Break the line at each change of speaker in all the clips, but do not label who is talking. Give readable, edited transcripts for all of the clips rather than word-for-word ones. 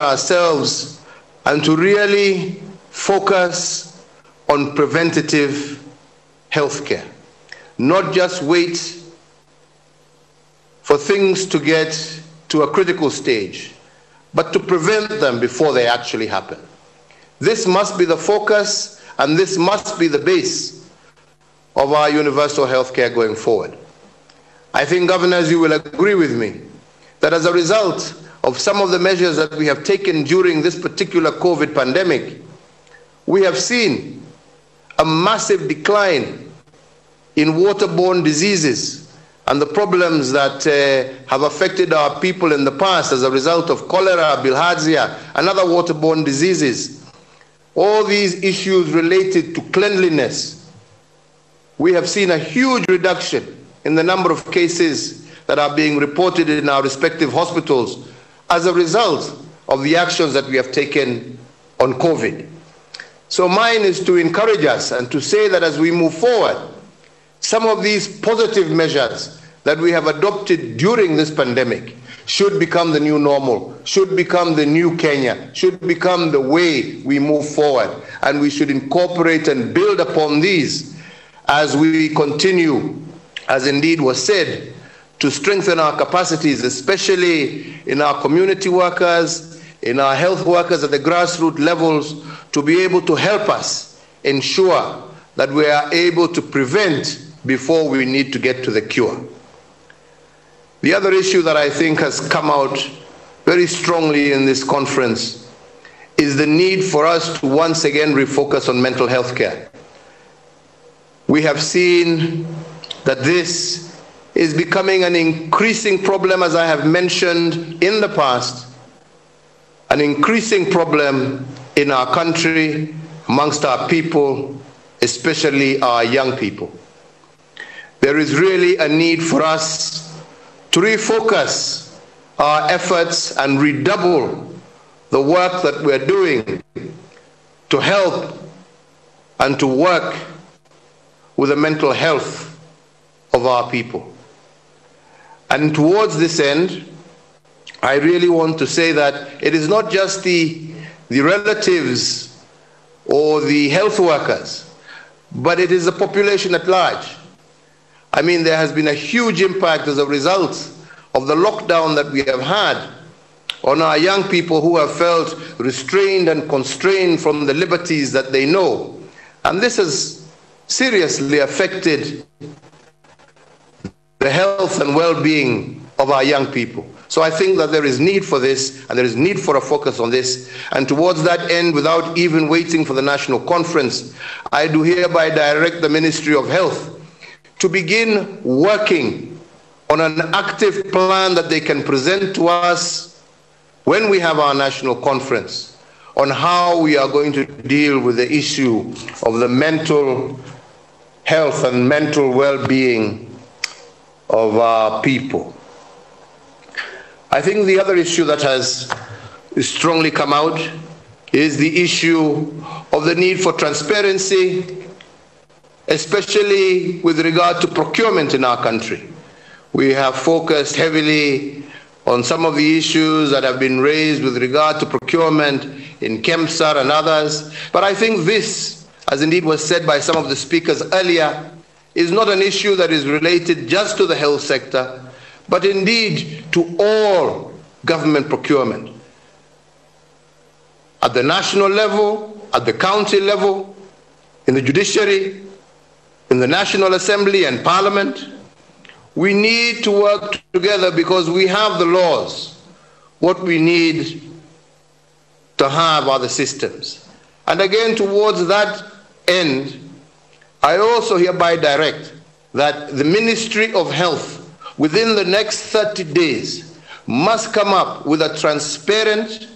ourselves and to really focus on preventative healthcare, not just wait for things to get to a critical stage, but to prevent them before they actually happen. This must be the focus, and this must be the base of our universal healthcare going forward. I think, Governors, you will agree with me that as a result of some of the measures that we have taken during this particular COVID pandemic, we have seen a massive decline in waterborne diseases and the problems that have affected our people in the past as a result of cholera, bilharzia, and other waterborne diseases. All these issues related to cleanliness. We have seen a huge reduction in the number of cases that are being reported in our respective hospitals as a result of the actions that we have taken on COVID. So mine is to encourage us and to say that as we move forward, some of these positive measures that we have adopted during this pandemic should become the new normal, should become the new Kenya, should become the way we move forward. And we should incorporate and build upon these as we continue, as indeed was said, to strengthen our capacities, especially in our community workers, in our health workers at the grassroots levels, to be able to help us ensure that we are able to prevent before we need to get to the cure. The other issue that I think has come out very strongly in this conference is the need for us to once again refocus on mental health care. We have seen that this is becoming an increasing problem, as I have mentioned in the past, an increasing problem in our country, amongst our people, especially our young people. There is really a need for us to refocus our efforts and redouble the work that we're doing to help and to work with the mental health of our people. And towards this end, I really want to say that it is not just the relatives or the health workers, but it is the population at large. I mean, there has been a huge impact as a result of the lockdown that we have had on our young people who have felt restrained and constrained from the liberties that they know. And this has seriously affected the health and well-being of our young people. So I think that there is need for this, and there is need for a focus on this. And towards that end, without even waiting for the national conference, I do hereby direct the Ministry of Health to begin working on an active plan that they can present to us when we have our national conference on how we are going to deal with the issue of the mental health and mental well-being of our people. I think the other issue that has strongly come out is the issue of the need for transparency, especially with regard to procurement in our country. We have focused heavily on some of the issues that have been raised with regard to procurement in KEMSAR and others, but I think this, as indeed was said by some of the speakers earlier, is not an issue that is related just to the health sector, but indeed to all government procurement. At the national level, at the county level, in the judiciary, in the National Assembly and Parliament, we need to work together because we have the laws. What we need to have are the systems. And again, towards that end, I also hereby direct that the Ministry of Health, within the next 30 days, must come up with a transparent,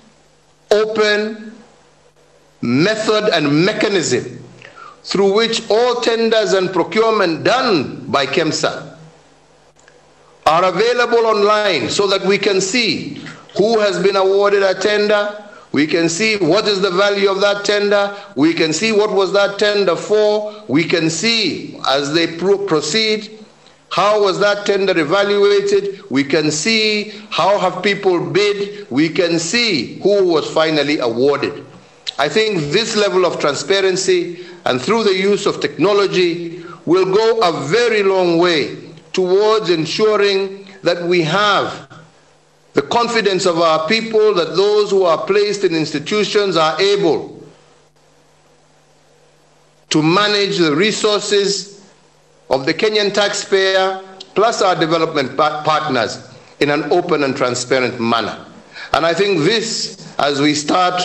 open method and mechanism through which all tenders and procurement done by KEMSA are available online so that we can see who has been awarded a tender, we can see what is the value of that tender, we can see what was that tender for, we can see as they proceed How was that tender evaluated? We can see how have people bid. We can see who was finally awarded. I think this level of transparency and through the use of technology will go a very long way towards ensuring that we have the confidence of our people, that those who are placed in institutions are able to manage the resources of the Kenyan taxpayer plus our development partners in an open and transparent manner. And I think this, as we start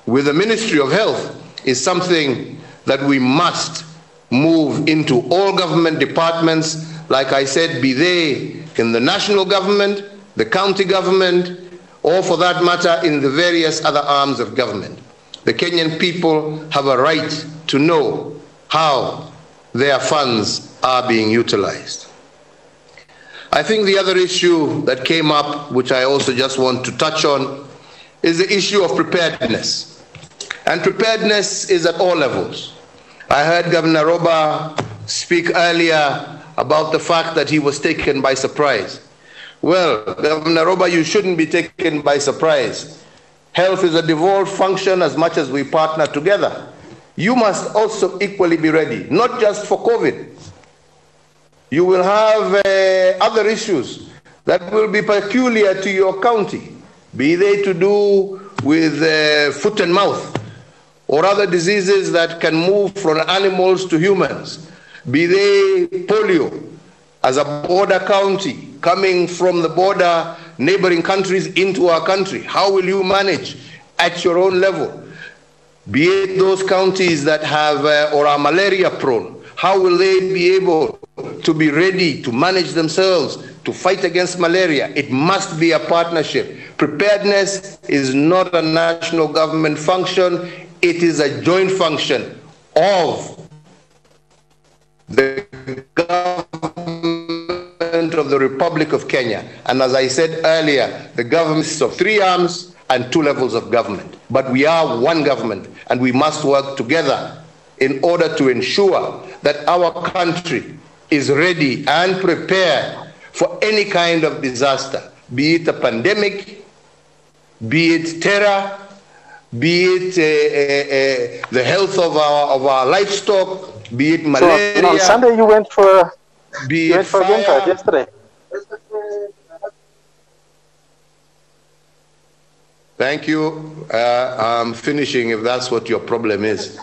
with the Ministry of Health, is something that we must move into all government departments, like I said, be they in the national government, the county government, or for that matter, in the various other arms of government. The Kenyan people have a right to know how their funds are being utilized. I think the other issue that came up, which I also just want to touch on, is the issue of preparedness. And preparedness is at all levels. I heard Governor Roba speak earlier about the fact that he was taken by surprise. Well, Governor Roba, you shouldn't be taken by surprise. Health is a devolved function as much as we partner together. You must also equally be ready, not just for COVID. You will have other issues that will be peculiar to your county, be they to do with foot and mouth, or other diseases that can move from animals to humans, be they polio, as a border county coming from the border neighboring countries into our country. How will you manage at your own level? Be it those counties that have or are malaria prone, how will they be able to be ready to manage themselves to fight against malaria? It must be a partnership. Preparedness is not a national government function. It is a joint function of the government of the Republic of Kenya. And as I said earlier, the government is of three arms and two levels of government. But we are one government, and we must work together in order to ensure that our country is ready and prepared for any kind of disaster, be it a pandemic, be it terror, be it the health of our livestock, be it malaria.
So, on Sunday you went for
game
fight yesterday.
Thank you. I'm finishing if that's what your problem is.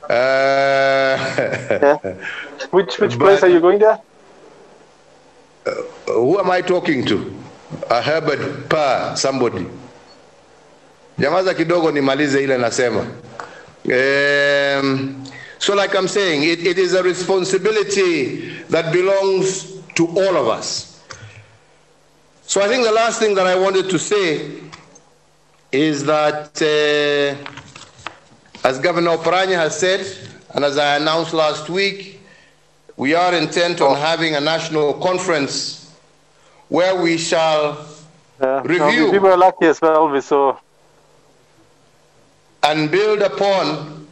Yeah. Which place are you going there?
Who am I talking to? Herbert Pa, somebody. Jamaza kidogo nimalize ile nasema. So like I'm saying, it is a responsibility that belongs to all of us. So I think the last thing that I wanted to say is that, as Governor Oparanya has said, and as I announced last week, we are intent on having a national conference where we shall review.
We were lucky as well, we saw.
And build upon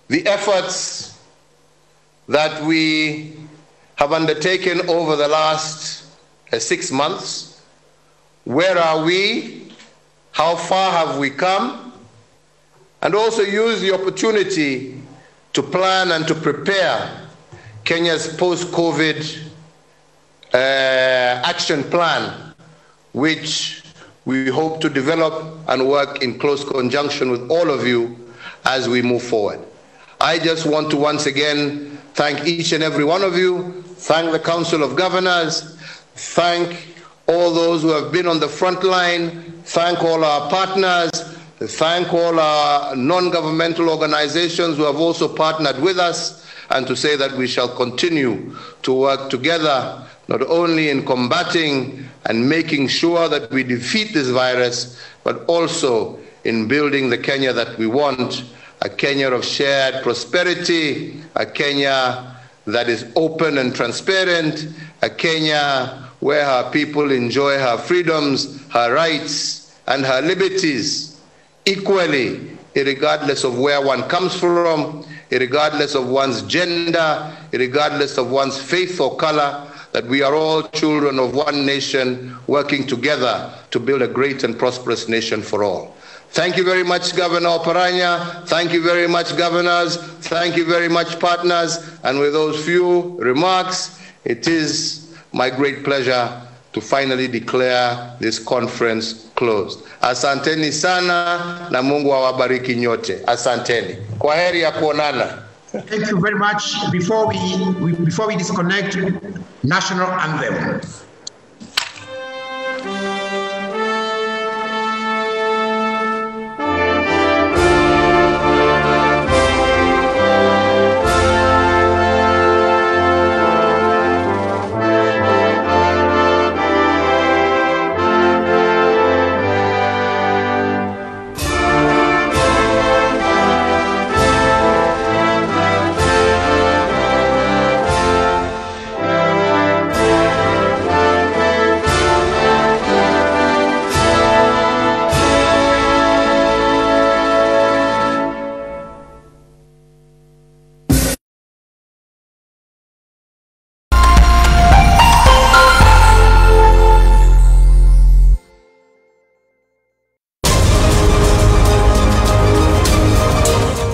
the efforts that we have undertaken over the last 6 months. Where are we? How far have we come? And also use the opportunity to plan and to prepare Kenya's post-COVID action plan, which we hope to develop and work in close conjunction with all of you as we move forward. I just want to once again thank each and every one of you, thank the Council of Governors, thank all those who have been on the front line, thank all our partners, thank all our non-governmental organizations who have also partnered with us, and to say that we shall continue to work together, not only in combating and making sure that we defeat this virus, but also in building the Kenya that we want, a Kenya of shared prosperity, a Kenya that is open and transparent, a Kenya where her people enjoy her freedoms, her rights, and her liberties equally regardless of where one comes from, regardless of one's gender, regardless of one's faith or color, that we are all children of one nation working together to build a great and prosperous nation for all. Thank you very much, Governor Oparanya. Thank you very much, governors. Thank you very much, partners. And with those few remarks, it is my great pleasure to finally declare this conference closed. Asanteni sana na Mungu awabariki nyote. Asanteni. Kwaheri ya kuonana.
Thank you very much. Before we disconnect, national anthem.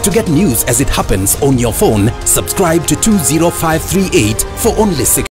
To get news as it happens on your phone, subscribe to 20538 for only 6